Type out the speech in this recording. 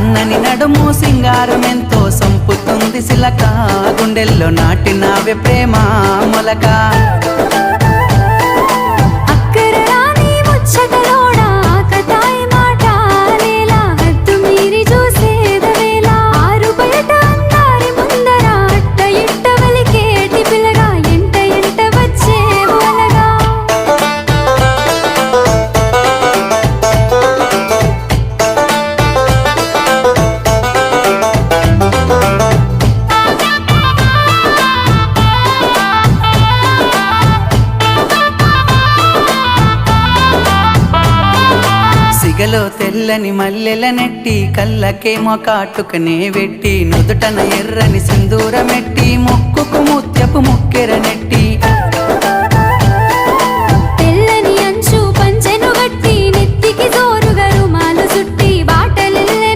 సన్నని నడుము సింగారమెంతో సంపుతుంది సిలక గుండెల్లో నాటినావే ప్రేమ మొలక సిగలో తెల్లని మల్లెల నెట్టి కళ్ళకేమో కాటుకనే వెట్టి నుదుటన ఎర్రని సింధూరమెట్టి ముక్కుకు ముత్యపు ముక్కెర నెట్టి